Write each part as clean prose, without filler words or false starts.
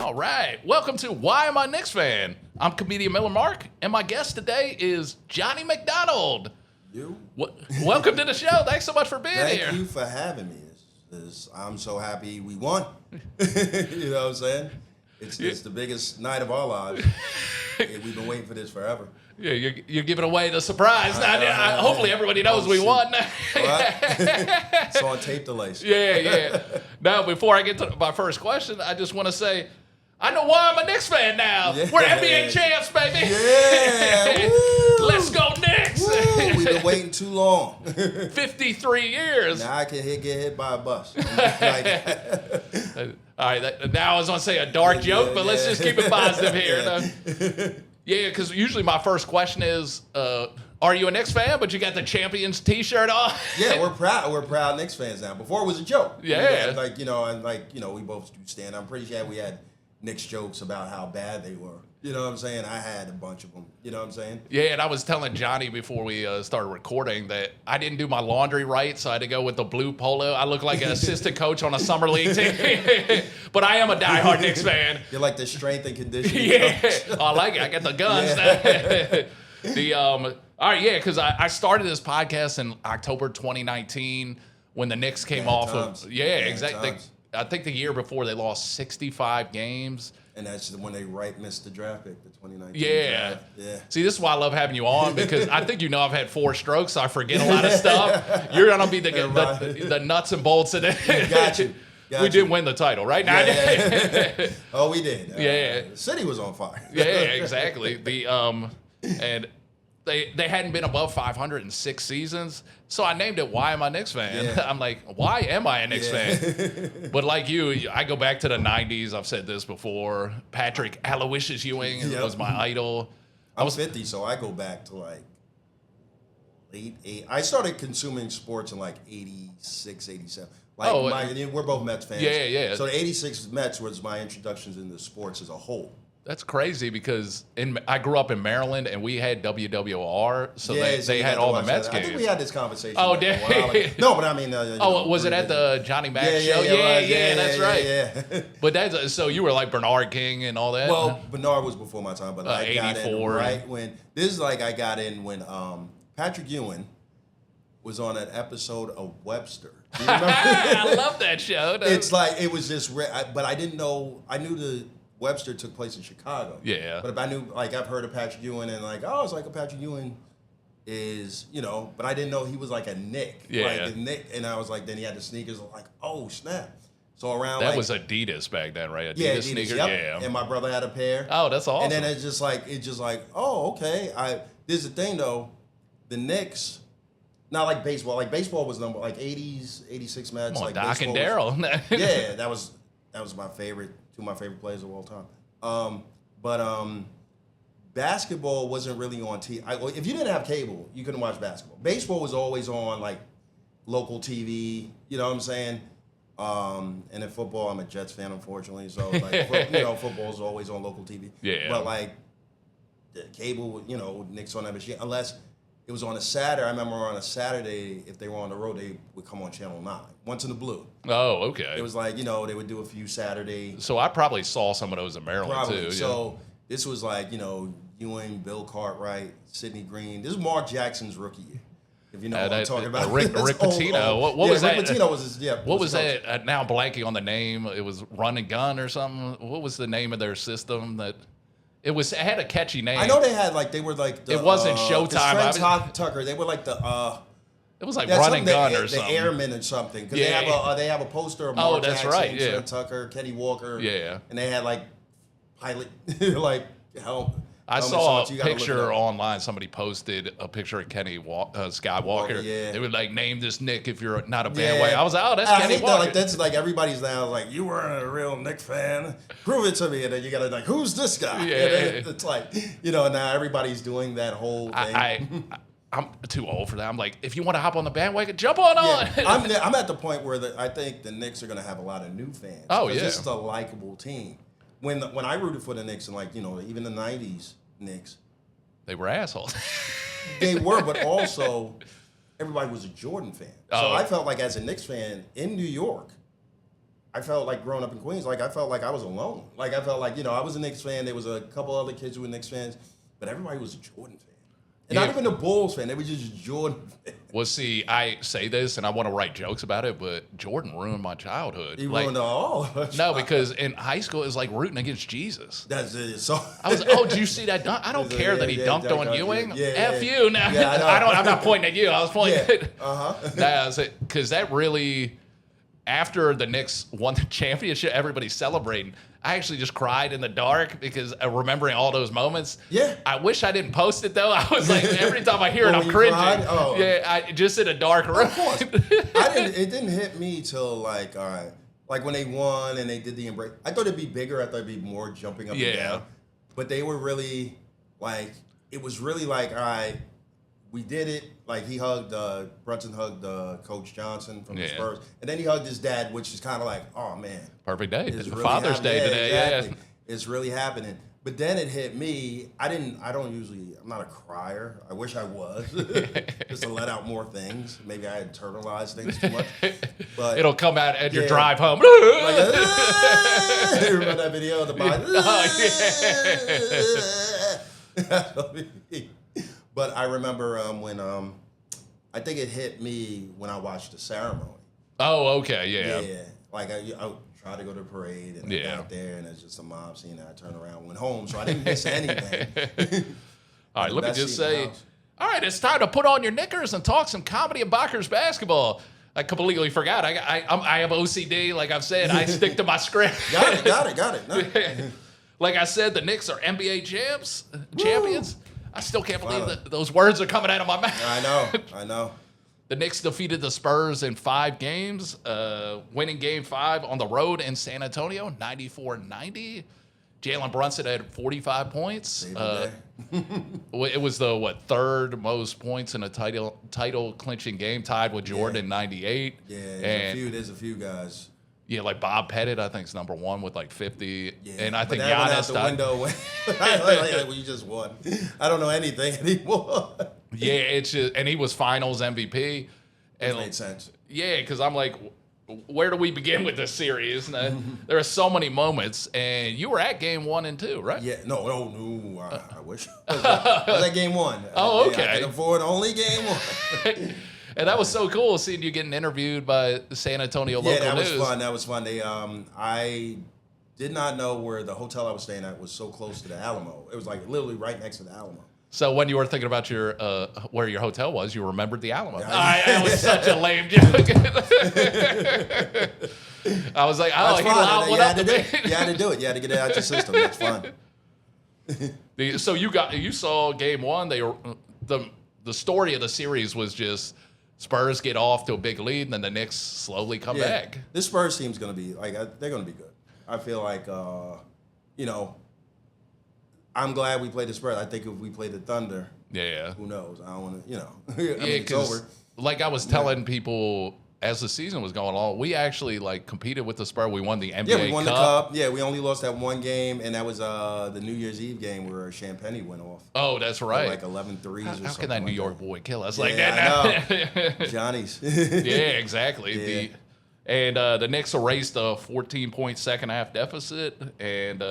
All right. Welcome to Why Am I Knicks Fan? I'm comedian Miller Mark, and my guest today is Johnny MacDonald. Welcome to the show. Thanks so much for being here. Thank you for having me. I'm so happy we won. You know what I'm saying? It's the biggest night of our lives. We've been waiting for this forever. Yeah, you're giving away the surprise. Hopefully everybody knows we won. It's on tape delay. Yeah. Now, before I get to my first question, I just want to say, I know why I'm a Knicks fan now. Yeah. We're NBA champs, baby. Yeah. Let's go Knicks. Woo. We've been waiting too long. 53 years. Now I can get hit by a bus. All right, now I was going to say a dark joke, but let's just keep it positive here. Yeah, because usually my first question is, are you a Knicks fan? But you got the Champions T-shirt on. Yeah, we're proud. We're proud Knicks fans now. Before it was a joke. Yeah. We both do stand. I'm pretty sure we had Knicks jokes about how bad they were. You know what I'm saying? I had a bunch of them. You know what I'm saying? Yeah, and I was telling Johnny before we started recording that I didn't do my laundry right, so I had to go with the blue polo. I look like an assistant coach on a summer league team. But I am a diehard Knicks fan. You're like the strength and conditioning coach. I like it. I got the guns. All right, because I started this podcast in October 2019 when the Knicks came off of. Yeah, exactly. I think the year before they lost 65 games. And that's when they missed the draft pick, the 2019 draft. Yeah. See, this is why I love having you on, because I think I've had 4 strokes, so I forget a lot of stuff. You're going to be the nuts and bolts of it. Got you. We did win the title, right? Yeah. Oh, we did. Yeah. The city was on fire. Yeah, exactly. And they hadn't been above 500 in 6 seasons. So I named it Why Am I Knicks Fan? Yeah. I'm like, why am I a Knicks fan? But like you, I go back to the 90s. I've said this before. Patrick Aloysius Ewing was my idol. I'm 50, so I go back to like late 80s. I started consuming sports in like 86, 87. We're both Mets fans. Yeah. So the 86 Mets was my introductions into sports as a whole. That's crazy because I grew up in Maryland and we had WWR, so they had all the Mets games. I think we had this conversation. Oh, did No, but I mean. Was it at the Johnny Mac show? Yeah, that's right. Yeah. But so you were like Bernard King and all that? Well, Bernard was before my time, but I got 84. I got in when Patrick Ewing was on an episode of Webster. Do you remember? I love that show. It's like, it was just, but I didn't know, I knew the Webster took place in Chicago. Yeah. But if I knew, like, I've heard of Patrick Ewing and it's like a Patrick Ewing is, but I didn't know he was like a Knick. Yeah. Like a Knick, and I was like, then he had the sneakers, like, oh, snap. So around that was Adidas back then, right? Adidas sneakers. Yep. Yeah. And my brother had a pair. Oh, that's awesome. And then it's just like, oh, okay. There's the thing though, the Knicks, not like baseball. Like baseball was number 80s, 86 Mets. Come on, like Doc and Darryl. Yeah, that was my favorite, 2 of my favorite players of all time. But basketball wasn't really on TV. If you didn't have cable, you couldn't watch basketball. Baseball was always on like local TV. You know what I'm saying? And in football, I'm a Jets fan, unfortunately. So football is always on local TV. Yeah. But like the cable, Knicks on that machine, unless it was on a Saturday. I remember on a Saturday, if they were on the road, they would come on Channel 9, Once in the Blue. Oh, okay. It was like, they would do a few Saturdays. So I probably saw some of those in Maryland, too. So this was like, Ewing, Bill Cartwright, Sidney Green. This is Mark Jackson's rookie year. If you know what I'm talking about. Rick Pitino. What was that? Rick Pitino was his, What was that? Now blanking on the name. It was Run and Gun or something. What was the name of their system that... It had a catchy name. I know they had they were like the... It wasn't Showtime. Tucker, they were like the... It was like Run and Gun or something. The Airmen or something. Because they have a poster of Mark Jackson, right, Tucker, Kenny Walker. Yeah. And they had like pilot, help. I saw a picture online. Somebody posted a picture of Kenny Skywalker. Yeah. They would name this Nick if you're not a bandwagon. I was like, that's Kenny Walker. That's like everybody's now like, you weren't a real Knicks fan. Prove it to me. And then you got to who's this guy? Yeah. It's like, now everybody's doing that whole thing. I'm too old for that. I'm like, if you want to hop on the bandwagon, jump on. I'm at the point where I think the Knicks are going to have a lot of new fans. Oh, yeah. This is a likable team. When I rooted for the Knicks and even the 90s Knicks. They were assholes. They were, but also everybody was a Jordan fan. So I felt like as a Knicks fan in New York, I felt like growing up in Queens, like I felt like I was alone. Like I felt like, I was a Knicks fan. There was a couple other kids who were Knicks fans, but everybody was a Jordan fan. And not even a Bulls fan. They were just Jordan fans. Well, see, I say this and I want to write jokes about it, but Jordan ruined my childhood. He ruined all. No, because in high school, it was like rooting against Jesus. That's it. So I was, did you see that dunk? I don't care that he dunked on Ewing. F you. Now, I'm not pointing at you. I was pointing at because that really, after the Knicks won the championship, everybody's celebrating. I actually just cried in the dark because remembering all those moments. Yeah. I wish I didn't post it though. I was like, every time I hear it, I'm cringing. Oh. Yeah, I just in a dark room. Of course. It didn't hit me till like, all right, like when they won and they did the embrace. I thought it'd be bigger. I thought it'd be more jumping up and down. But they were really like, it was really like, all right, we did it. Like Brunson hugged Coach Johnson from the Spurs, and then he hugged his dad, which is kind of like, oh man, perfect day. It's really Father's Day today. Exactly. Yeah, it's really happening. But then it hit me. I'm not a crier. I wish I was, just to let out more things. Maybe I internalized things too much. But it'll come out at your drive home. Remember that video of the bike? But I remember when I think it hit me when I watched the ceremony. Oh, okay, yeah. Yeah, like I tried to go to the parade and I got there and it's just a mob scene. And I turned around, went home, so I didn't miss anything. All right, let me just say, all right, it's time to put on your knickers and talk some comedy and Bockers basketball. I completely forgot. I have OCD, like I've said. I stick to my script. Got it. No. Like I said, the Knicks are NBA champions. I still can't believe that those words are coming out of my mouth. I know. The Knicks defeated the Spurs in 5 games, winning Game 5 on the road in San Antonio, 94-90. Jalen Brunson had 45 points. It was the third most points in a title clinching game, tied with Jordan in 98. Yeah, there's a few guys. Yeah, like Bob Pettit, I think, is number 1 with like 50. Yeah, and I think that Giannis. Went out the window. Well, you just won. I don't know anything anymore. Yeah, it's just, and he was Finals MVP. It made sense. Yeah, because I'm like, where do we begin with this series? There are so many moments, and you were at Game 1 and 2, right? Yeah, no. I wish. I was at Game 1. Oh, okay. I can afford only Game 1. And that was so cool seeing you getting interviewed by the San Antonio local news. Yeah, that was fun. They, I did not know where the hotel I was staying at was so close to the Alamo. It was like literally right next to the Alamo. So when you were thinking about your where your hotel was, you remembered the Alamo. It was such a lame joke. I was like, oh, he allowed one up to me. You had to do it. You had to get it out your system. That's fun. So you saw Game 1. The story of the series was just Spurs get off to a big lead, and then the Knicks slowly come back. This Spurs team's going to be they're going to be good. I feel like I'm glad we played the Spurs. I think if we played the Thunder, who knows? I don't want to, I mean, it's over. Like I was telling people as the season was going on, we actually competed with the Spurs. We won the NBA Cup. Yeah, we won the Cup. Yeah, we only lost that one game, and that was the New Year's Eve game where Champagne went off. Oh, that's right. Like 11 threes or something. How can that New York boy kill us like that? I know. Johnny's. Yeah, exactly. Yeah. The Knicks erased a 14-point second half deficit, and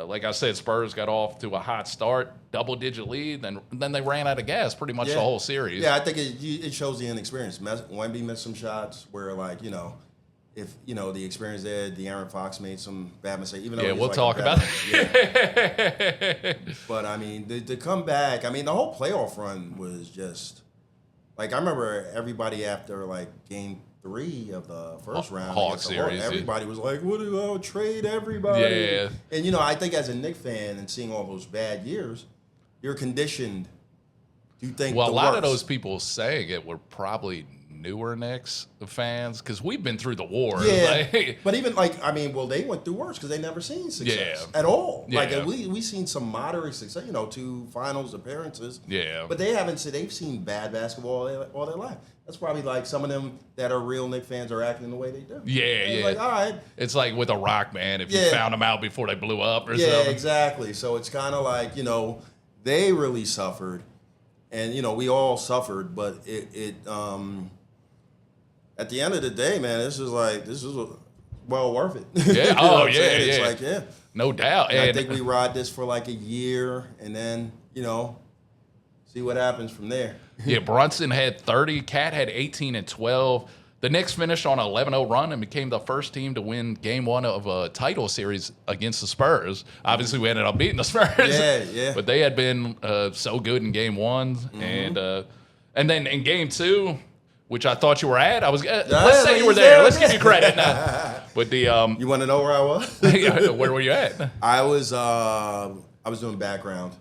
like I said, Spurs got off to a hot start, double-digit lead, and then they ran out of gas pretty much the whole series. Yeah, I think it shows the inexperience. Wemby missed some shots where, if the experience there, De'Aaron Fox made some bad mistakes. Even though we'll talk about that. But I mean, the comeback. I mean, the whole playoff run was just I remember everybody after Game 3 of the first round, Hawks series. Everybody was like, "What do I trade everybody?" Yeah. And I think as a Knicks fan and seeing all those bad years, you're conditioned to think. Well, a lot worst. of those people saying it were probably newer Knicks fans because we've been through the war. Yeah, but even they went through worse because they never seen success at all. Yeah. We seen some moderate success, 2 finals appearances. Yeah, but they've seen bad basketball all their life. That's probably some of them that are real Knicks fans are acting the way they do. Yeah. All right. It's like with a rock band if you found them out before they blew up or something. Yeah, exactly. So it's kind of they really suffered, and we all suffered, but it at the end of the day, man, this is well worth it. Yeah. Oh, yeah, It's yeah. like, yeah. No doubt. And I think we ride this for like a year and then, see what happens from there. Yeah, Brunson had 30. Cat had 18 and 12. The Knicks finished on an 11-0 run and became the first team to win Game 1 of a title series against the Spurs. Obviously, we ended up beating the Spurs. Yeah. But they had been so good in Game 1. Mm-hmm. And then in Game 2, which I thought you were at, let's say you were there. Let's give you credit now. But you want to know where I was? Where were you at? I was doing background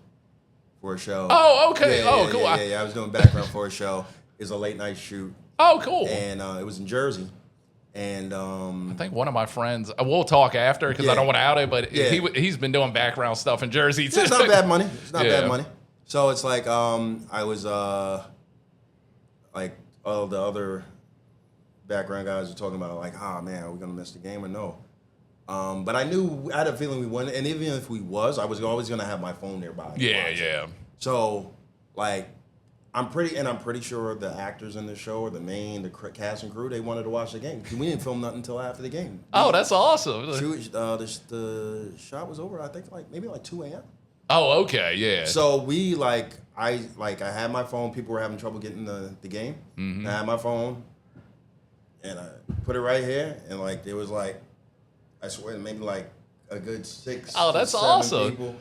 for a show. Oh, okay. Cool. Yeah. I was doing background for a show. It's a late night shoot. Oh, cool. And it was in Jersey. And I think one of my friends, we'll talk after because I don't want to out it, but he's been doing background stuff in Jersey too. It's not bad money. Bad money. So it's like I was like all the other background guys were talking about like, man, are we gonna miss the game or no? But I had a feeling we wouldn't, and even if we was, I was always gonna have my phone nearby. Yeah. So like. I'm pretty sure the actors in the show or the cast and crew, they wanted to watch the game. We didn't film nothing until after the game. Oh, that's awesome. The shot was over, I think, maybe 2 a.m. Oh, okay, yeah. So we I had my phone. People were having trouble getting the game. Mm-hmm. I had my phone, and I put it right here, and there was I swear maybe a good 6. Oh, that's 7 awesome. people.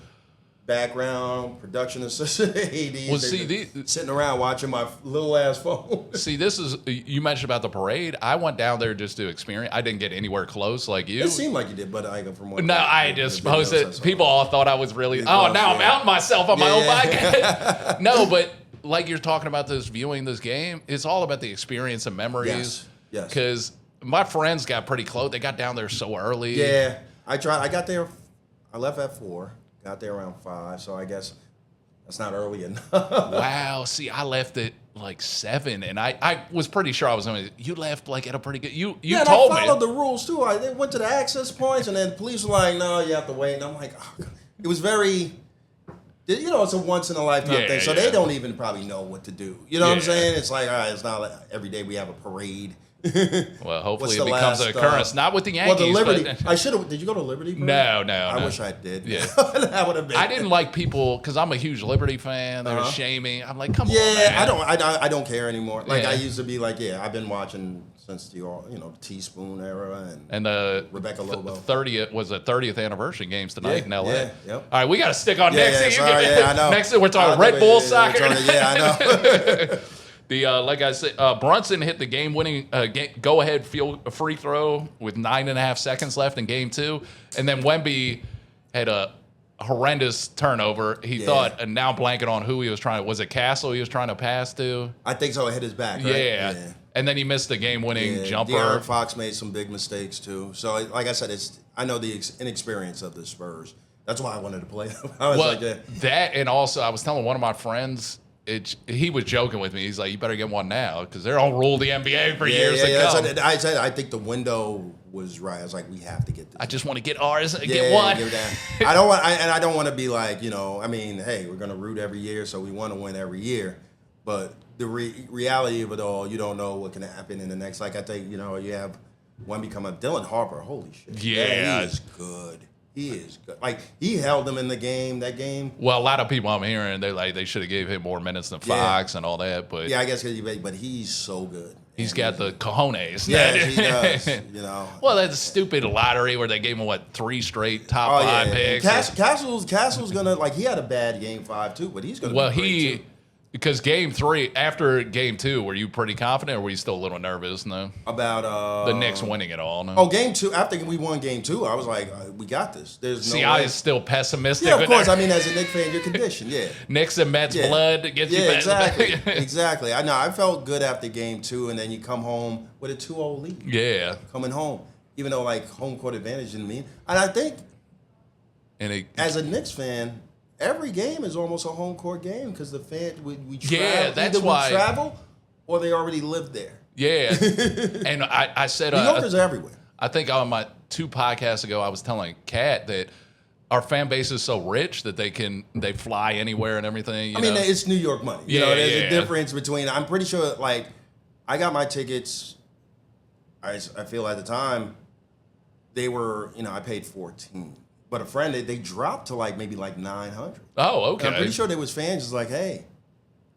Background, production assistant, ADs. Well, sitting around watching my little ass phone. See, this is, you mentioned about the parade. I went down there just to experience. I didn't get anywhere close like you. It seemed like you did, but from what I just posted. People all thought I was really. Now I'm outing myself on my own podcast. No, but like you're talking about viewing this game, it's all about the experience and memories. Yes. Because my friends got pretty close. They got down there so early. Yeah, I tried. I got there. I left at 4. Got there around 5, so I guess that's not early enough. Wow. See, I left at 7, and I was pretty sure I was going to. You left at a pretty good. You told me. I followed the rules too. They went to the access points, and then the police were like, "No, you have to wait." And I'm like, it was very. It's a once in a lifetime thing, so they don't even probably know what to do. You know what I'm saying? It's like, all right, it's not like every day we have a parade. Well, hopefully it becomes an occurrence. Not with the Yankees. Well, the Liberty. I should have. Did you go to Liberty? No. I wish I did. Yeah. That would have been. I didn't like people because I'm a huge Liberty fan. They were shaming. I'm like, come on, man. Yeah, I don't care anymore. I used to be I've been watching since the Teaspoon era and Rebecca Lobo. 30th anniversary games tonight in LA. Yeah, yep. All right, we got to stick on next. I know. Next, we're talking Red Bull soccer. I know. Like I said, Brunson hit the game-winning go-ahead free throw with 9.5 seconds left in Game 2, and then Wemby had a horrendous turnover. He thought, and now blanking on who he was trying. Was it Castle he was trying to pass to? I think so. It hit his back. Right? Yeah. And then he missed the game-winning jumper. De'Aaron Fox made some big mistakes too. So, like I said, I know the inexperience of the Spurs. That's why I wanted to play. That, and also I was telling one of my friends. He was joking with me. He's like, "You better get one now because they're on rule the NBA for years to come." I think the window was right. I was like, "We have to get this." I just want to get ours. Get one. I don't want to be like, I mean, hey, we're gonna root every year, so we want to win every year. But the reality of it all, you don't know what can happen in the next. Like I think, you have one become a Dylan Harper. Holy shit! Yeah, he is good. He is good. He held them in that game. Well, a lot of people I'm hearing, they should have gave him more minutes than Fox and all that. But I guess but he's so good. He's got the cojones. Yeah, he does. Well, that's a stupid lottery where they gave him 3 straight top 5 picks. Castle's gonna he had a bad Game 5 too, but he's gonna. Well, be great too. Because Game 3, after Game 2, were you pretty confident, or were you still a little nervous? No, about the Knicks winning it all. No? Oh, Game 2. After we won Game 2, I was like, we got this. There's no way. I was still pessimistic. Yeah, of course. I mean, as a Knicks fan, you're conditioned. Yeah. Knicks and Mets blood gets you back. Exactly. I know. I felt good after Game 2, and then you come home with a 2-0 lead. Yeah. Coming home, even though home court advantage didn't mean. And I think, as a Knicks fan. Every game is almost a home court game because the fans we travel. Yeah, that's why we travel or they already live there. Yeah, and I said New Yorkers are everywhere. I think on my 2 podcasts ago, I was telling Kat that our fan base is so rich that they fly anywhere and everything. I mean, it's New York money. There's a difference between. I'm pretty sure. I got my tickets. I feel at the time. they were, I paid 14. But a friend, they dropped to maybe 900. Oh, okay. And I'm pretty sure there was fans just like, hey,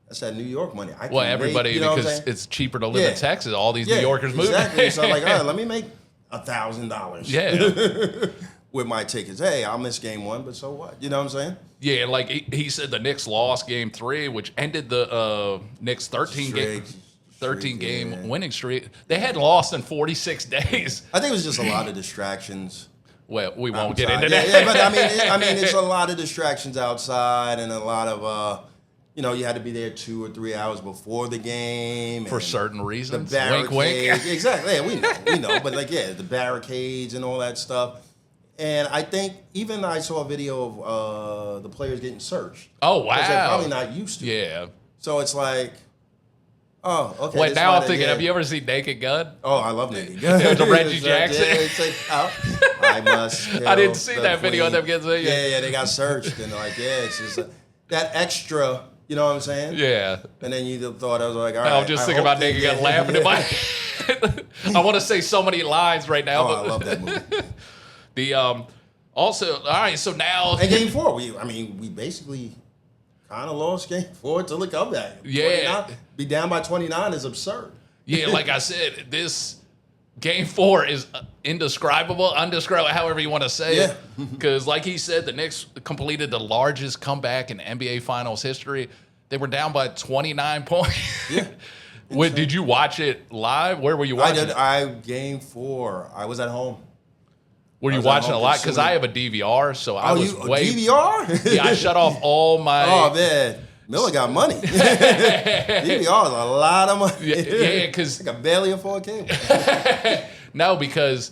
that's that New York money. Well, everybody, because it's cheaper to live in Texas. All these New Yorkers moving. Exactly. So I'm like, all right, let me make $1,000. Yeah. With my tickets. Hey, I'll miss game 1, but so what? You know what I'm saying? Yeah, like he said the Knicks lost game 3, which ended the Knicks 13 game winning streak. They had lost in 46 days. I think it was just a lot of distractions. Well, we won't get into that. Yeah, but I mean, it's a lot of distractions outside and a lot of you had to be there 2 or 3 hours before the game for certain reasons. The wink, wink. Exactly. Yeah, we know. But the barricades and all that stuff. And I think even I saw a video of the players getting searched. Oh, wow. Because they're probably not used to it. Yeah. So it's like, oh, okay. Wait, now I'm thinking, have you ever seen Naked Gun? Oh, I love Naked Gun. It was Reggie Jackson. It's like, I must I didn't see that video of them getting Yeah, they got searched. And it's just that extra, you know what I'm saying? Yeah. And then you thought, I was like, all right. I'm just thinking about Naked Gun laughing in my I want to say so many lines right now. I love that movie. Also, all right, so now and game 4, we basically kind of lost game 4 to the comeback. Yeah, be down by 29 is absurd. Yeah, like I said, this game 4 is indescribable, undescribable, however you want to say it. Because, like he said, the Knicks completed the largest comeback in NBA Finals history. They were down by 29 points. Yeah. Did you watch it live? Where were you watching it? Game 4. I was at home. Were you watching a lot? Because I have a DVR, so I was DVR? Yeah, I shut off all my. Oh man, Miller got money. DVR is a lot of money. Yeah, because I can barely afford cable. No, because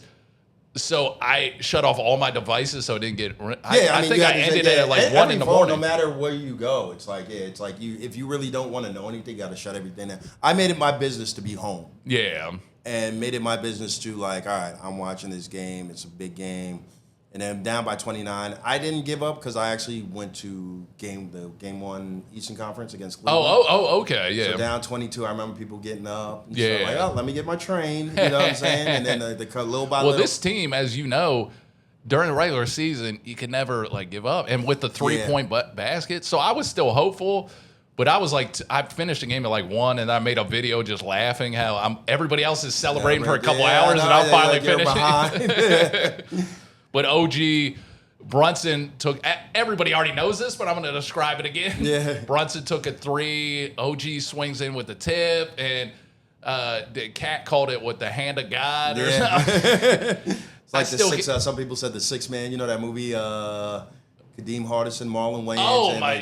so I shut off all my devices so it didn't get. I think I ended it at 1 in the morning. No matter where you go, it's like you. If you really don't want to know anything, you got to shut everything down. I made it my business to be home. Yeah. And made it my business to all right, I'm watching this game. It's a big game. And then down by 29. I didn't give up because I actually went to the game 1 Eastern Conference against Cleveland. Oh, okay, yeah. So down 22, I remember people getting up. And yeah. So let me get my train. You know what I'm saying? And then the little by little. Well, this team, as you know, during the regular season, you can never give up. And with the 3-point basket, so I was still hopeful. But I was I finished the game at 1, and I made a video just laughing how everybody else is celebrating for a couple hours, and I'm finally finishing. But OG Brunson took. Everybody already knows this, but I'm going to describe it again. Yeah. Brunson took a 3. OG swings in with the tip, and the Cat called it with the hand of God or something. It's like the 6. Some people said the 6 man. You know that movie. Kadeem Hardison, Marlon Wayans. Oh my!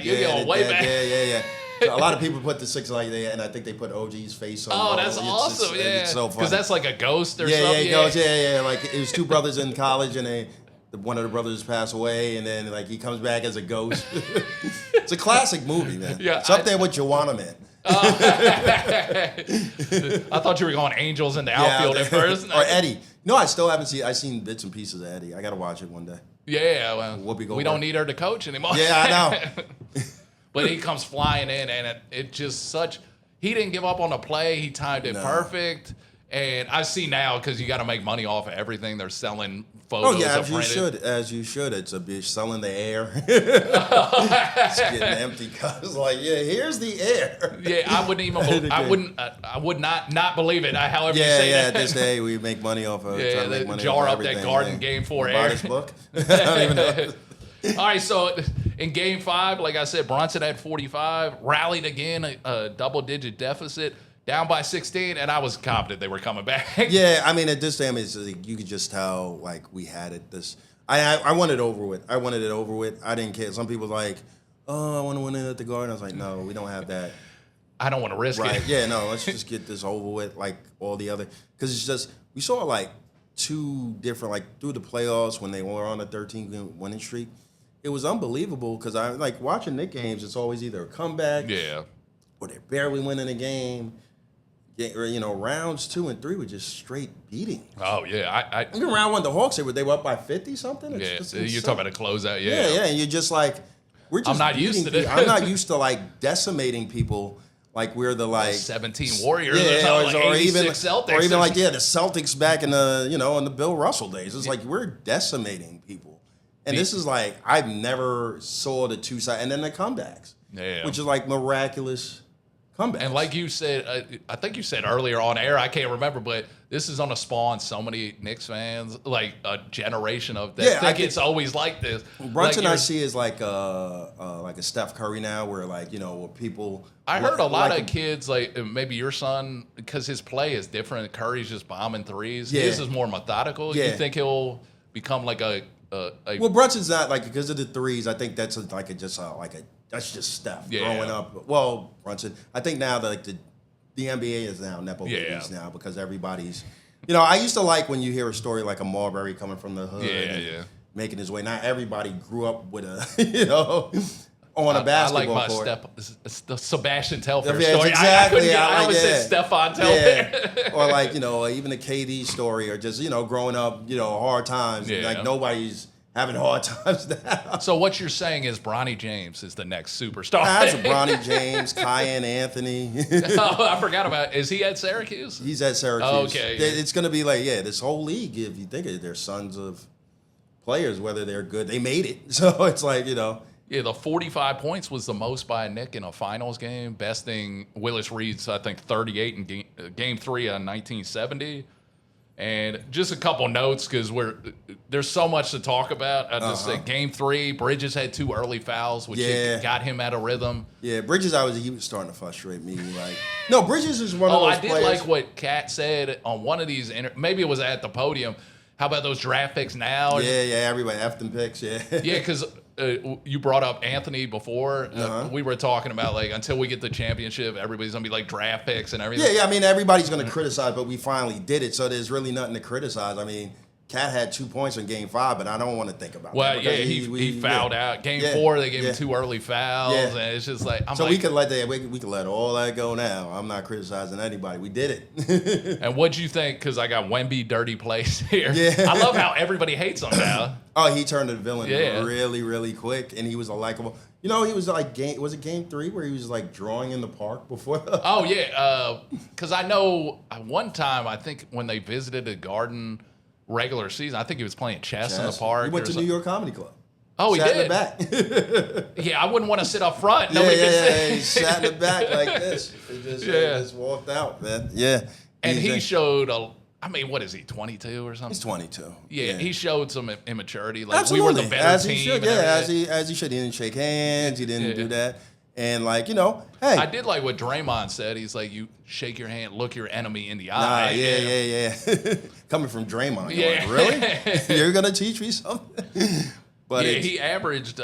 Way back. Yeah. So a lot of people put the 6 there, and I think they put OG's face on. Oh, that's awesome! It's so funny. Because that's like a ghost or something. Yeah, he goes. Yeah. Like it was 2 brothers in college, and one of the brothers passed away, and then he comes back as a ghost. It's a classic movie, man. Yeah, it's up there with Joanna Man. I thought you were going Angels in the outfield at first. Or Eddie. No, I still haven't seen. I've seen bits and pieces of Eddie. I got to watch it one day. Yeah, well, we don't need her to coach anymore. Yeah, I know. But he comes flying in, and it just such. He didn't give up on the play. He timed it perfect. And I see now, because you got to make money off of everything. They're selling photos. Oh yeah, as you should. It's a bitch selling the air. It's getting empty cups. Here's the air. Yeah, I wouldn't even. I would not believe it. However you say that. Yeah, this day we make money off of. Yeah, make money jar off up everything. that Garden Game 4 buy air. this book. I don't even know. All right, so in Game 5, like I said, Brunson had 45, rallied again, a double-digit deficit, down by 16, and I was confident they were coming back. Yeah, I mean, at this time, you could just tell, we had it. I wanted it over with. I didn't care. Some people I want to win it at the Garden. I was like, no, we don't have that. I don't want to risk it. Yeah, no, let's just get this over with, all the other. Because it's just, we saw, 2 different, through the playoffs when they were on a 13-game winning streak. It was unbelievable because I watching Knicks games. It's always either a comeback, or they're barely winning a game. Or rounds 2 and 3 were just straight beating. Oh yeah, even round 1, the Hawks they were up by 50 something. Yeah, you're talking about a closeout. Yeah, and you're just we're just. I'm not used to this. I'm not used to decimating people like we're the like 17 Warriors or something, like 86 Celtics. Or even like, the Celtics back in the, in the Bill Russell days. It's like we're decimating people. And this is like, I've never saw the two sides. And then the comebacks, which is like miraculous comebacks. And like you said, I think you said earlier on air, I can't remember, but this is going to spawn so many Knicks fans, like a generation of that think it's always like this. Brunson, I see, is like a Steph Curry now, where like, where people. I heard a lot of kids, like maybe your son, because his play is different. Curry's just bombing threes. Yeah. His is more methodical. Yeah. You think he'll become like a well, Brunson's not like, because of the threes. I think that's that's just Steph growing up. Well, Brunson, I think now that like the NBA is now nepo babies now, because everybody's, I used to like when you hear a story like a Marbury coming from the hood and making his way. Not everybody grew up with a, on a basketball court. I like my Sebastian Telfair story. Exactly. I always said Stephon Telfair. Or like, even the KD story, or just, growing up, hard times. Yeah. Like nobody's having hard times now. So what you're saying is Bronny James is the next superstar. That's Bronny James, Kyan Anthony. Oh, I forgot about it. Is he at Syracuse? He's at Syracuse. Oh, okay. It's going to be like, this whole league, if you think of it, they're sons of players, whether they're good. They made it. So it's like, Yeah, the 45 points was the most by a Knick in a finals game, besting Willis Reed's, I think, 38 in game 3 of 1970. And just a couple notes, because there's so much to talk about. I just say game 3, Bridges had 2 early fouls, which got him out of rhythm. Yeah, Bridges, he was starting to frustrate me. Like, no, Bridges is one of those players. I did like what Kat said on one of these, maybe it was at the podium. How about those draft picks now? Yeah, everybody F them picks, yeah. Yeah, because you brought up Anthony before. We were talking about, like, until we get the championship, everybody's going to be, like, draft picks and everything. Yeah, I mean, everybody's going to criticize, but we finally did it, so there's really nothing to criticize. I mean, Cat had 2 points in Game 5, but I don't want to think about that. Well, yeah, he fouled out. Game 4, they gave him 2 early fouls, and it's just like, we could let all that go now. I'm not criticizing anybody. We did it. And what'd you think? Because I got Wemby dirty plays here. Yeah. I love how everybody hates him now. Oh, he turned the villain really, really quick, and he was a likable. He was like was it Game 3 where he was like drawing in the park before? Oh yeah, because I know one time, I think when they visited the Garden regular season, I think he was playing chess in the park. He went to New York Comedy Club. Oh, he did? Sat in the back. Yeah, I wouldn't want to sit up front. He sat in the back like this. He just walked out, man. Yeah. And he showed what is he, 22 or something? He's 22. Yeah, he showed some immaturity. Like, absolutely. We were the better as team. He should, as he should. He didn't shake hands. He didn't do that. And like, hey. I did like what Draymond said. He's like, you shake your hand, look your enemy in the eye. Yeah. Coming from Draymond. You're like, really? You're going to teach me something? But he averaged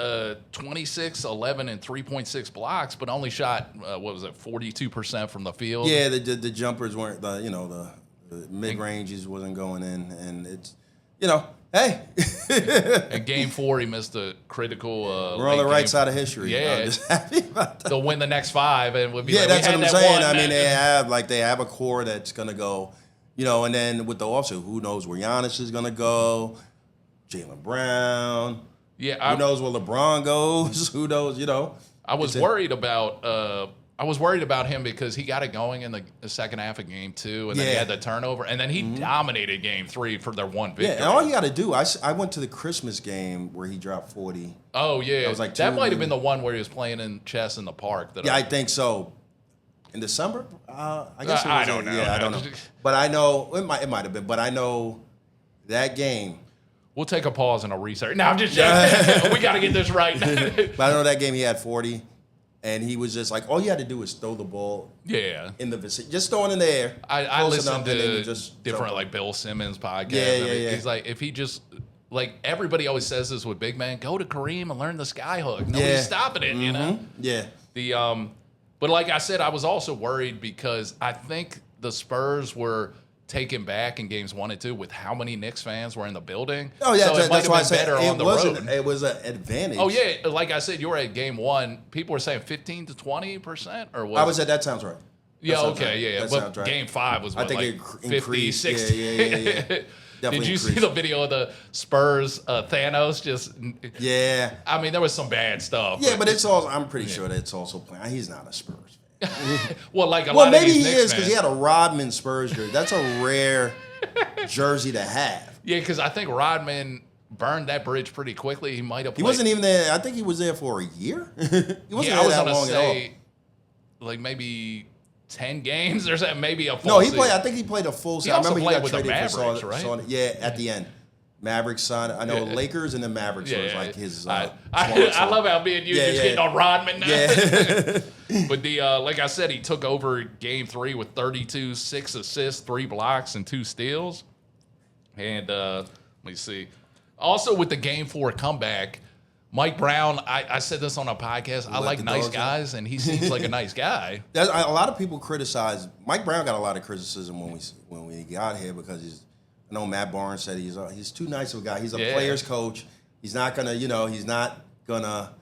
26, 11, and 3.6 blocks, but only shot, 42% from the field. Yeah, the jumpers weren't, the mid-ranges wasn't going in. And it's, hey. In Game 4, he missed a critical. We're on the right side of history. Yeah, I'm just happy about that. They'll win the next 5, and we'll be that's what I'm saying. I mean, they have a core that's gonna go, and then with the offset, who knows where Giannis is gonna go, Jaylen Brown. Yeah, who knows where LeBron goes? Who knows? I was worried about. I was worried about him because he got it going in the second half of Game 2, and then he had the turnover, and then he dominated Game 3 for their one victory. Yeah, and all you got to do, I went to the Christmas game where he dropped 40. Oh, yeah. That might have been the one where he was playing in chess in the park. I think so. In December? I guess it was. I don't know. Yeah, I don't know. But I know, it might have been, but I know that game. We'll take a pause and a research. No, I'm just joking. We got to get this right. But I know that game he had 40. And he was just like, all you had to do was throw the ball in the vicinity. Just throw it in the air. I listened to different, like, Bill Simmons podcast. Yeah. He's like, if he just, like, everybody always says this with big man, go to Kareem and learn the sky hook. Nobody's stopping it, you know? Yeah. But like I said, I was also worried because I think the Spurs were taken back in games 1 and 2 with how many Knicks fans were in the building. Oh yeah, so that's why I said it was an advantage. Oh yeah, like I said, you were at game 1. People were saying 15 to 20% or what? I was at that sounds right. Yeah, okay, yeah. But right. Game 5 was what, I think like 50, 60. Yeah. Did you see the video of the Spurs Thanos just? Yeah. I mean, there was some bad stuff. Yeah, but it's also. I'm pretty sure that it's also playing. He's not a Spurs fan. Well, like a lot of maybe these he Knicks is because he fans. had a Rodman Spurs jersey. That's a rare jersey to have. Yeah, because I think Rodman burned that bridge pretty quickly. He might have. He wasn't even there. I think he was there for a year. He wasn't Yeah, there I was that gonna long at all. say, like maybe 10 games or something, maybe a full No, he season. played. I think he played a full season. also I remember played he with got the traded for Mavericks, right? Yeah, at the end. Mavericks son. I know Yeah. Lakers and the Mavericks was Yeah, like his. I swan love how me and you Yeah, just yeah. getting on Rodman now. Yeah. But like I said, he took over Game 3 with 32, 6 assists, 3 blocks, and 2 steals. And let me see. Also with the Game 4 comeback, Mike Brown, I said this on a podcast. I let like the nice dogs out. guys, and he seems like a nice guy. A lot of people criticize Mike Brown. Got a lot of criticism when we got here because he's. I know Matt Barnes said he's too nice of a guy. He's a player's coach. He's not gonna, he's not gonna.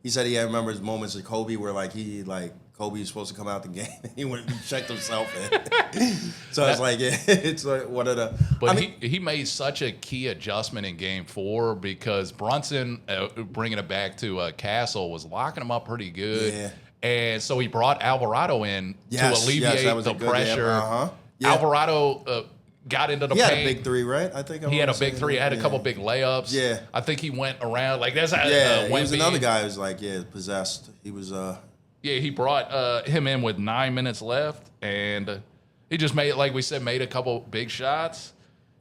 He said he remembers moments of Kobe where Kobe was supposed to come out the game and he went and checked himself in. So it's like it's like one of the. But he made such a key adjustment in Game 4 because Brunson, bringing it back to Castle, was locking him up pretty good. Yeah. And so he brought Alvarado in to alleviate that was the a good pressure. Yeah. Alvarado got into the He paint. had a big 3, right? I think He had a big 3. Had a couple big layups. Yeah. I think he went around like that's how. Yeah, he was Wemby. another guy who was like possessed. He was Yeah, he brought him in with 9 minutes left, and he just made, like we said, made a couple big shots.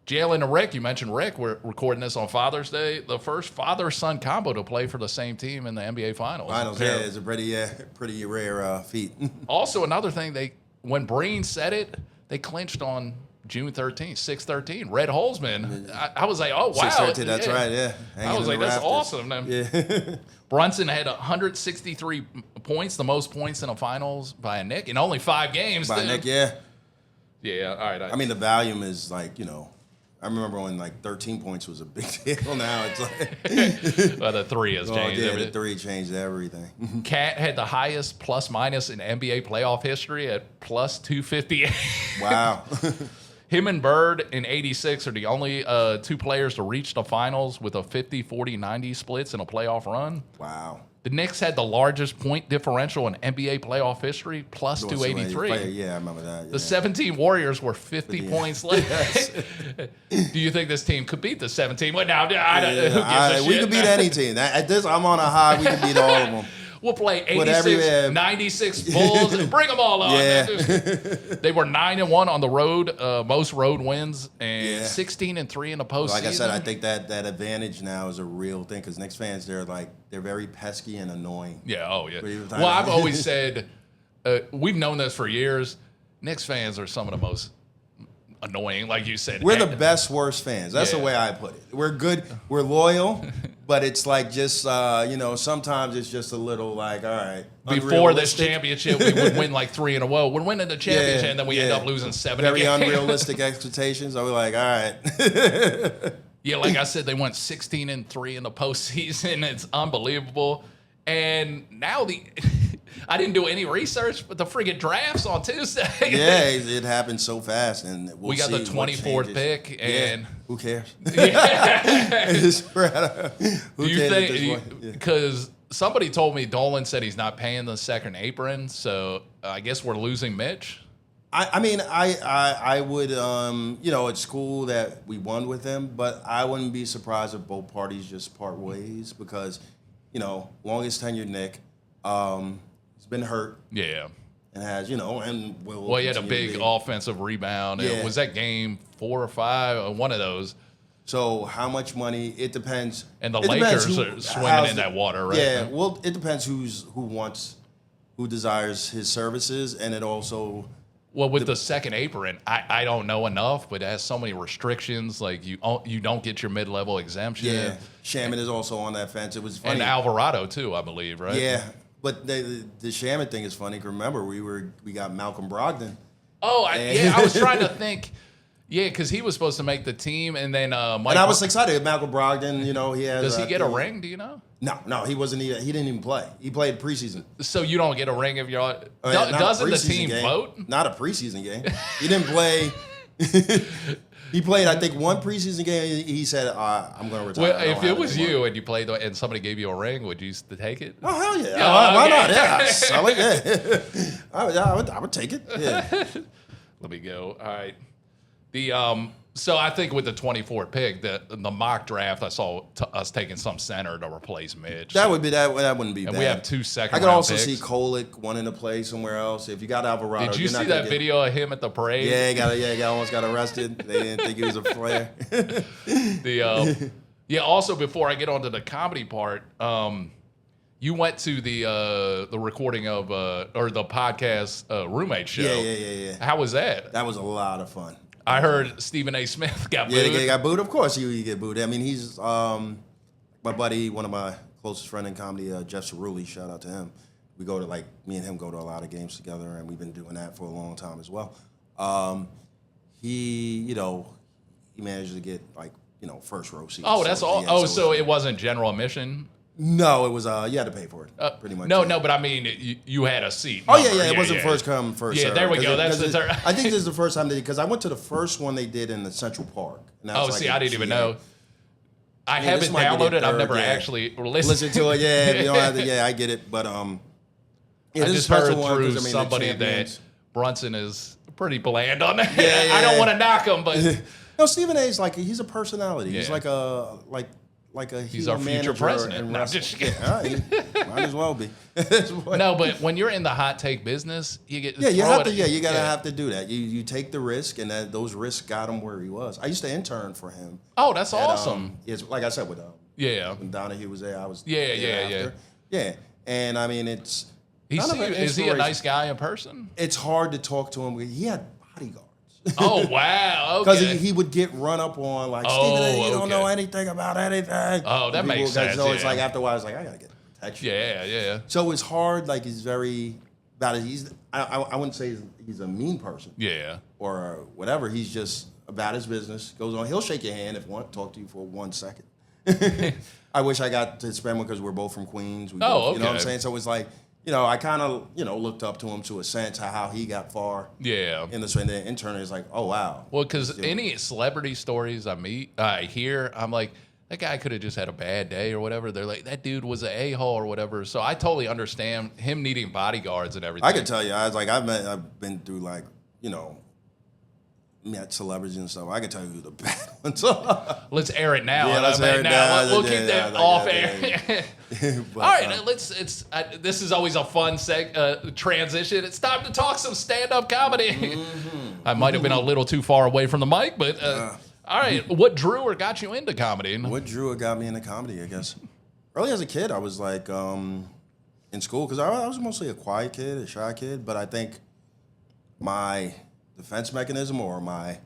Jalen and Rick, you mentioned Rick. We're recording this on Father's Day. The first father-son combo to play for the same team in the NBA Finals. Yeah, it's a pretty rare feat. Also, another thing, when Breen said it, they clinched on June 13th, 6/13. Red Holzman. I was like, oh, wow. 6/13, that's right, yeah. I was like, that's awesome. Yeah. Brunson had 163 points, the most points in the finals by a Knick in only 5 games. By Nick, yeah. Yeah, all right. I mean, the volume is like, I remember when 13 points was a big deal. Now it's like. Well, the 3 has changed everything. The 3 changed everything. Cat had the highest plus minus in NBA playoff history at plus 258. Wow. Him and Bird in 86 are the only 2 players to reach the finals with a 50, 40, 90 splits in a playoff run. Wow. The Knicks had the largest point differential in NBA playoff history, plus 283. Yeah, I remember that. Yeah. The 17 Warriors were 50 points less. Do you think this team could beat the 17? Well, now, who gives a shit? We could beat any team. At this, I'm on a high. We could beat all of them. We'll play 86, 96 Bulls. Bring them all on. Yeah. They were 9-1 on the road, most road wins, and 16-3 in the postseason. Like I said, I think that advantage now is a real thing because Knicks fans, they're very pesky and annoying. Yeah, oh yeah. Well, I've always said, we've known this for years, Knicks fans are some of the most annoying, like you said. We're the best, worst fans. That's the way I put it. We're good. We're loyal, but it's like just, sometimes it's just a little like, all right. Before this championship, we would win like 3 in a row. We're winning the championship, and then we end up losing 7 Very games. unrealistic expectations. I was like, all right. Yeah, like I said, they went 16-3 in the postseason. It's unbelievable. And now I didn't do any research, but the friggin' draft's on Tuesday. Yeah, it happened so fast, and we got the 24th pick, and who cares? Yeah. Who Do you cares at this think? point? Yeah. Because somebody told me Dolan said he's not paying the second apron, so I guess we're losing Mitch. I mean, I would, it's cool that we won with him, but I wouldn't be surprised if both parties just part ways because, longest tenured Nick, he's been hurt. Yeah. And has, and will. Well, he had a continue to big be. offensive rebound. Yeah. Was that game 4 or 5? One of those. So how much money? It depends. And the It depends Lakers are swimming in that water, right? Yeah. Well, it depends who desires his services, and it also. Well, with the second apron, I don't know enough, but it has so many restrictions. Like you don't get your mid-level exemption. Yeah. Shaman is also on that fence. It was funny. And Alvarado too, I believe, right? Yeah. But the Shaman thing is funny. Remember, we got Malcolm Brogdon. Oh, I was trying to think. Yeah, because he was supposed to make the team, and then Mike. And I was excited. Malcolm Brogdon, he has. Does he get a ring? Do you know? No, he wasn't. He didn't even play. He played preseason. So you don't get a ring if you're. Not a Doesn't the preseason team game. vote? Not a preseason game. He didn't play. He played, I think, one preseason game. He said, "I'm going to retire." Well, if it was you and you played and somebody gave you a ring, would you take it? Oh hell yeah! Yeah, Why okay. not? Yeah, sell it. Yeah. I would take it. Yeah. Let me go. All right. So I think with the 24th pick, the mock draft, I saw us taking some center to replace Mitch. That wouldn't be bad. And we have 2 second. I could also picks. see Kolick wanting to play somewhere else. If you got Alvarado, did you see that video of him at the parade? Yeah, he almost got arrested. They didn't think he was a player. Also before I get onto the comedy part, you went to the recording of or the podcast roommate show. Yeah. How was that? That was a lot of fun. I heard Stephen A. Smith got booed. Yeah, he got booed. Of course, he get booed. I mean, he's my buddy, one of my closest friend in comedy, Jeff Cerulli. Shout out to him. We go to me and him go to a lot of games together, and we've been doing that for a long time as well. He managed to get first row seats. Oh, that's all. Yeah, so it wasn't general admission. No, it was. You had to pay for it, pretty much. No, but I mean, you had a seat. Oh yeah, it wasn't first come, first serve. Yeah, there we go. I think this is the first time because I went to the first one they did in the Central Park. I didn't even know. I haven't downloaded. I've never actually listened to it. Yeah, you don't have to. Yeah, I get it, but I just heard through somebody that Brunson is pretty bland on that. Yeah, I don't want to knock him, but no, Stephen A. is he's a personality. Yeah. He's like a he's our future president. No, just might as well be. No, but when you're in the hot take business, you get you gotta have to do that. You take the risk, and those risks got him where he was. I used to intern for him. Oh, that's awesome. It's like I said with when Donahue was there, I was yeah. And I mean, is he a nice guy in person? It's hard to talk to him. He had bodyguards. Oh, wow. Because he would get run up on Stephen A., you don't know anything about anything. Oh, that makes sense. So it's after a while, it's I got to get protection. Yeah. So it's hard. He's very about it. I wouldn't say he's a mean person. Yeah. Or whatever. He's just about his business. Goes on. He'll shake your hand if you want, talk to you for 1 second. I wish I got to spend one because we're both from Queens. Okay. You know what I'm saying? So it's I kind of, looked up to him to a sense how he got far. Yeah. In this way, and then internally, it's oh, wow. Well, because any celebrity stories I hear, I'm like, that guy could have just had a bad day or whatever. They're like, that dude was an a-hole or whatever. So I totally understand him needing bodyguards and everything. I can tell you, I've been through met celebrities and stuff. I can tell you who the bad ones are. Let's air it now. Yeah, let's air it now. We'll keep that off air. But, all right, this is always a fun transition. It's time to talk some stand-up comedy. Mm-hmm. I might have been a little too far away from the mic, but all right. What drew or got you into comedy? What drew or got me into comedy, I guess. Early as a kid, I was in school because I was mostly a quiet kid, a shy kid, but I think my defense mechanism or I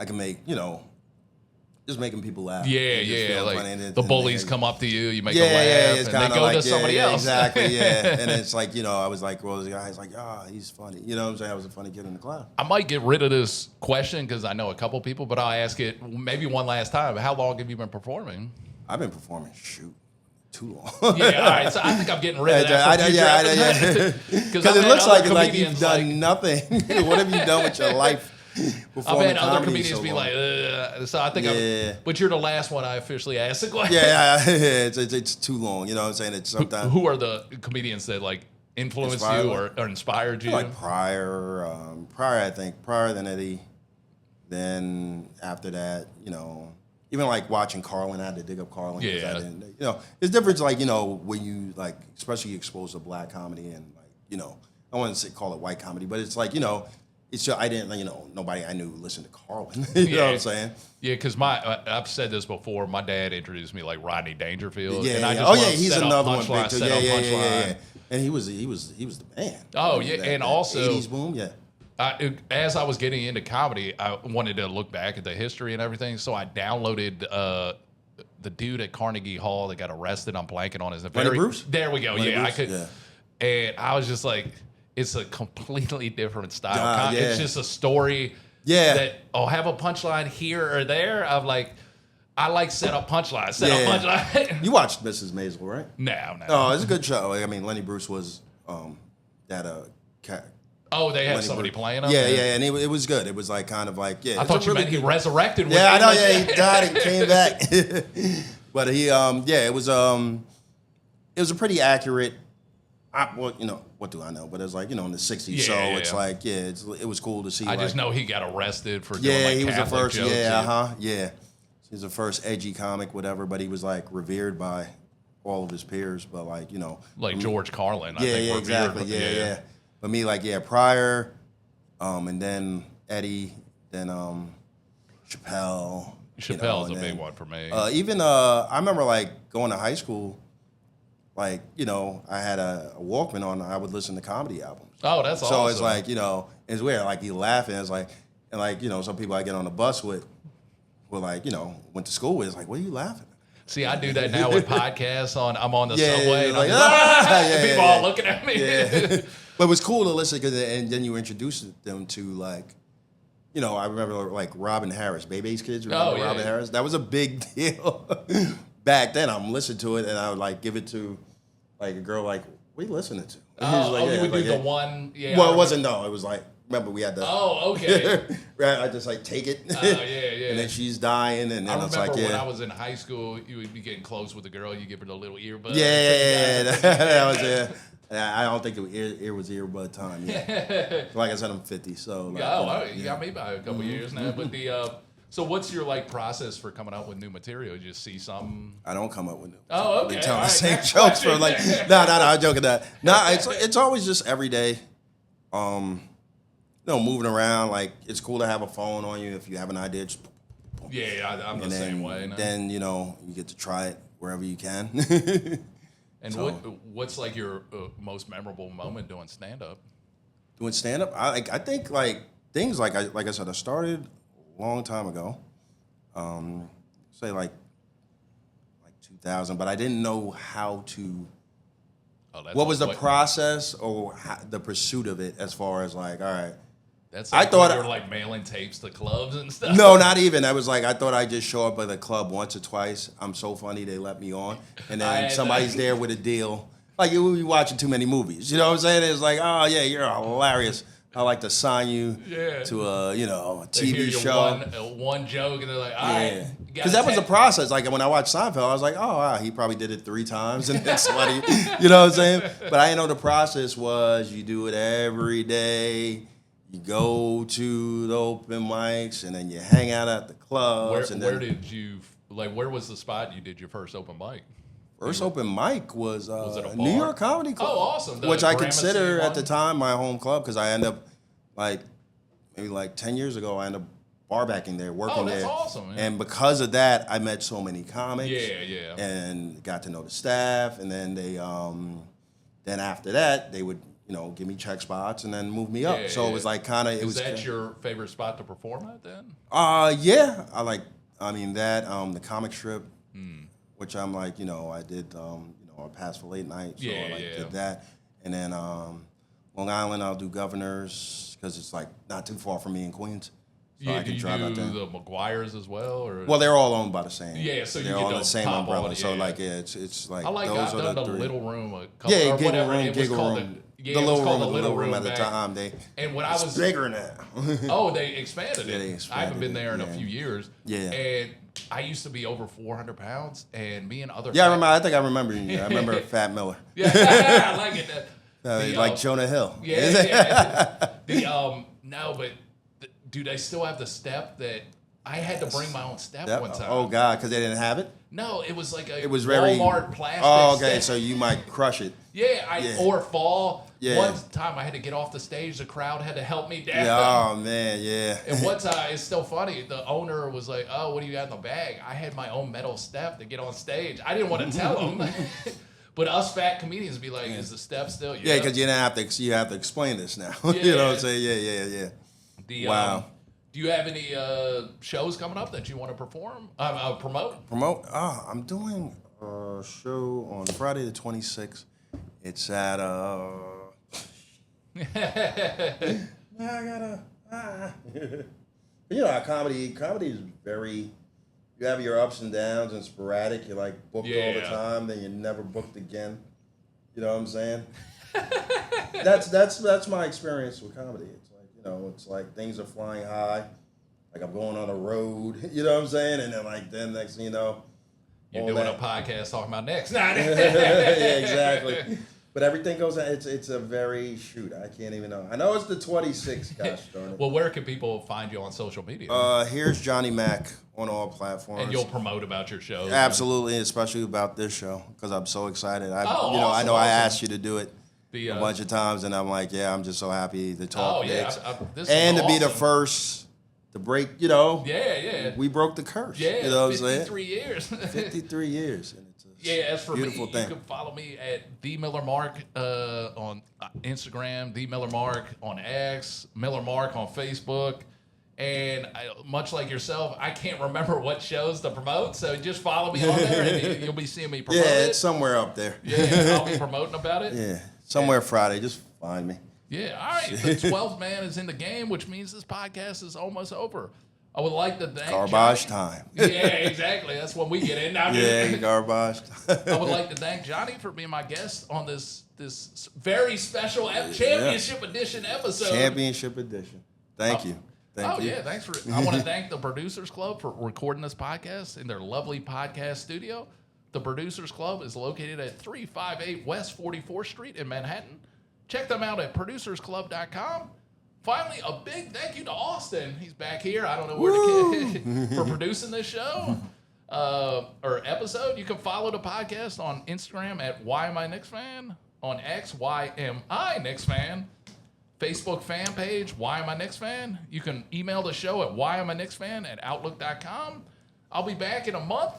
can make, just making people laugh. Yeah. Like the bullies come up to you, you make them laugh, and they go to somebody else. Exactly, yeah. And it's I was well, the guy's he's funny. You know what I'm saying? I was a funny kid in the class. I might get rid of this question because I know a couple people, but I'll ask it maybe one last time. How long have you been performing? I've been performing, too long. All right. So I think I'm getting rid of that. Because it looks like you've done nothing. What have you done with your life? I've had other comedians be like, so I think but you're the last one I officially asked the question. Yeah, it's too long. You know what I'm saying? It's sometimes. Who are the comedians that influenced you or inspired you? Pryor, I think. Pryor, then Eddie. Then after that, even watching Carlin, I had to dig up Carlin. Yeah. I didn't, it's different, when you, especially exposed to black comedy and, I wouldn't call it white comedy, but it's it's just, I didn't, nobody I knew listened to Carlin. You know what I'm saying? Yeah, because I've said this before. My dad introduced me Rodney Dangerfield. Yeah, and I just he's another one big too. Yeah. And he was the man. Oh yeah, and also 80s boom. Yeah. As I was getting into comedy, I wanted to look back at the history and everything, so I downloaded the dude at Carnegie Hall that got arrested. I'm blanking on his name. Bruce? There we go. Lenny I Bruce? could. Yeah. And I was just like, it's a completely different style. Yeah. It's just a story that have a punchline here or there. I set up punchlines. Set up punchline. You watched Mrs. Maisel, right? No. Oh, it's a good show. I mean, Lenny Bruce was that Oh, they have somebody playing him? Yeah, and it was good. It was I thought you meant he resurrected. Yeah, I know. Yeah, he died and came back. But he, it was a pretty accurate. well, what do I know? But it's like, in the 60s. So it's like, it was cool to see. I just know he got arrested for doing like he was the Catholic first. jokes. Yeah. He was the first edgy comic, whatever. But he was like revered by all of his peers. But like, like George Carlin. I yeah, think exactly. Yeah. But me, like, Pryor, and then Eddie, then Chappelle. Chappelle's a big one for me. Even I remember like going to high school. Like, I had a Walkman on. I would listen to comedy albums. Oh, that's awesome. So it's like, it's weird. Like, you laughing. It's like, and like, some people I get on the bus with, were like, went to school with. It's like, what are you laughing at? See, I do that now with podcasts. I'm on the subway, and like, people all looking at me. Yeah. But it was cool to listen, and then you introduced them to like, I remember like Robin Harris, Bebe's Kids. Remember Robin Harris? That was a big deal back then. I'm listening to it, and I would like give it to like a girl, like, what are you listening to? You would do the one. Yeah. Well, it wasn't. No, it was like. Remember, we had the. Oh, okay. Right, I just like take it. Yeah. And then she's dying, and then it's like, when I was in high school, you would be getting close with a girl, you give her the little earbud. Yeah. That was it. I don't think it was earbud time. Yeah. Like I said, I'm 50, so. Like, you got me by a couple years now. But so what's your like process for coming out with new material? You just see something? I don't come up with new. Oh, okay. They tell the same jokes for like. No, I'm joking. That. No, it's always just every day. Moving around, like, it's cool to have a phone on you if you have an idea. Just, I'm the same way. No? Then, you get to try it wherever you can. And what's like your most memorable moment doing stand-up? Doing stand-up? I think, like, things like I said, I started a long time ago. Say, like 2000, but I didn't know how to... what was the process or the pursuit of it as far as, like, all right... That's like, I thought you were like mailing tapes to clubs and stuff. No, not even. I was like, I thought I'd just show up at the club once or twice. I'm so funny, they let me on. And then somebody's there with a deal. Like, you would be watching too many movies. You know what I'm saying? It's like, oh, yeah, you're hilarious. I like to sign you to a TV show. One joke, and they're like, all right. Because that was the process. Like, when I watched Seinfeld, I was like, oh, wow, he probably did it 3 times. And then somebody, you know what I'm saying? But I didn't know the process was you do it every day. You go to the open mics, and then you hang out at the clubs. Where was the spot you did your first open mic? First open mic was it a New York Comedy Club. Oh, awesome. Which I consider at the time my home club, because I ended up, maybe 10 years ago, I ended up barbacking there, working there. Oh, that's awesome. Man. And because of that, I met so many comics. Yeah. And got to know the staff, and then they, then after that, they would, give me check spots and then move me up. Yeah, so it was like kind of... Is that your favorite spot to perform at then? Yeah. The comic strip, which I'm like, I did, I passed for late night, so I did that. And then Long Island, I'll do Governors, because it's like not too far from me in Queens. So I can drive out there. The McGuire's as well? Or? Well, they're all owned by the same. Yeah, so they're all the same umbrella. So it's like I like those I've are done the the 3. Little Room a couple Giggle Room. The Little Room at the time. And when I was bigger now. Oh, they expanded it. Yeah, they expanded I haven't been there in a few years. Yeah. And I used to be over 400 pounds, and me and other I think I remember you. I remember Fat Miller. Yeah, I like it. Like Jonah Hill. Yeah. No, but do they still have the step that I had to bring my own step one time? Oh God, because they didn't have it. No, it was like it was Walmart plastic. Oh, okay, step. so you might crush it. Or fall. Yeah. One time I had to get off the stage. The crowd had to help me down. Oh man, yeah. And one time, it's still funny. The owner was like, "Oh, what do you got in the bag?" I had my own metal step to get on stage. I didn't want to tell him. But us fat comedians would be like, "Is the step still?" Yeah, because you have to explain this now. You know what I'm saying? Yeah. Wow. Do you have any shows coming up that you want to perform? Promote? Promote? I'm doing a show on Friday the 26th. It's at comedy is very. You have your ups and downs and sporadic. You're like booked all the time, then you're never booked again. You know what I'm saying? That's my experience with comedy. It's like, it's like things are flying high. Like I'm going on a road, you know what I'm saying? And then next thing you know, you're doing a podcast talking about Knicks. Yeah, exactly. But everything goes. It's a very shoot. I can't even know. I know it's the 26th. Gosh darn it. Well, where can people find you on social media? Here's Johnny Mac on all platforms. And you'll promote about your shows. Absolutely, especially about this show because I'm so excited. Awesome, I know I asked you to do it a bunch of times, and I'm like, yeah, I'm just so happy to talk. Knicks. This and is to be the awesome. first to break. Yeah. We broke the curse. Yeah, you know what I'm saying? 53 years. 53 years. And as for beautiful me, thing. you can follow me at TheMillerMark on Instagram, TheMillerMark on X, MillerMark on Facebook. And much like yourself, I can't remember what shows to promote, so just follow me on there, and you'll be seeing me promote it. Yeah, it's somewhere up there. Yeah, I'll be promoting about it. Yeah, somewhere Friday. Just find me. Yeah, all right. The 12th man is in the game, which means this podcast is almost over. I would like to thank Garbage Johnny. time. Yeah, exactly. That's when we get in now. Yeah, garbage. I would like to thank Johnny for being my guest on this very special championship edition episode. Championship edition. Thank you. Thank you. Yeah, thanks for. I want to thank the Producers Club for recording this podcast in their lovely podcast studio. The Producers Club is located at 358 West 44th Street in Manhattan. Check them out at producersclub.com. Finally, a big thank you to Austin. He's back here. I don't know where to for producing this show or episode. You can follow the podcast on Instagram at Why Am I Knicks Fan, on X, Why Am I Knicks Fan, Facebook fan page, Why Am I Knicks Fan. You can email the show at whyamiknicksfan@outlook.com. I'll be back in a month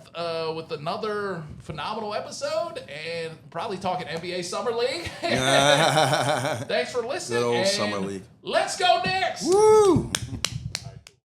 with another phenomenal episode and probably talking NBA Summer League. Thanks for listening. Good old Summer League. Let's go Knicks! Woo!